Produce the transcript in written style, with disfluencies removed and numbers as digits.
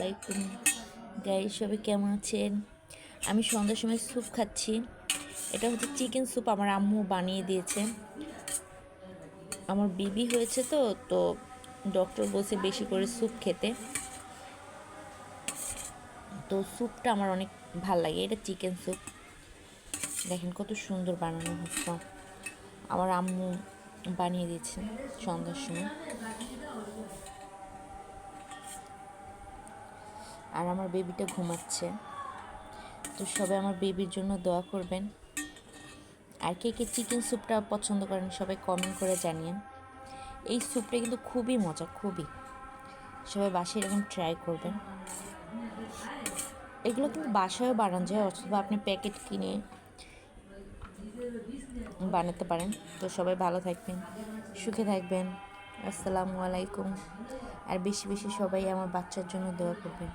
আলাইকুম গাইস, সবাই কেমন আছেন? আমি সন্ধ্যার সময় স্যুপ খাচ্ছি। এটা হচ্ছে চিকেন স্যুপ, আমার আম্মু বানিয়ে দিয়েছে। আমার বেবি হয়েছে তো তো ডক্টর বলছে বেশি করে স্যুপ খেতে। তো স্যুপটা আমার অনেক ভাল লাগে। এটা চিকেন স্যুপ, দেখেন কত সুন্দর বানানো হচ্ছে। আমার আম্মু বানিয়ে দিয়েছে সন্ধ্যার সময়। আর আমার বেবিটা ঘুমাচ্ছে। তো সবাই আমার বেবির জন্য দোয়া করবেন। আর কে কে চিকেন স্যুপটা পছন্দ করেন সবাই কমেন্ট করে জানিয়েন। এই স্যুপটা কিন্তু খুবই মজা, খুবই। সবাই বাসায় এরকম ট্রাই করবেন। এগুলো কিন্তু বাসায়ও বানানো যায়, অথবা আপনি প্যাকেট কিনে বানাতে পারেন। তো সবাই ভালো থাকবেন, সুখে থাকবেন। আসসালামু আলাইকুম। আর বেশি বেশি সবাই আমার বাচ্চার জন্য দোয়া করবেন।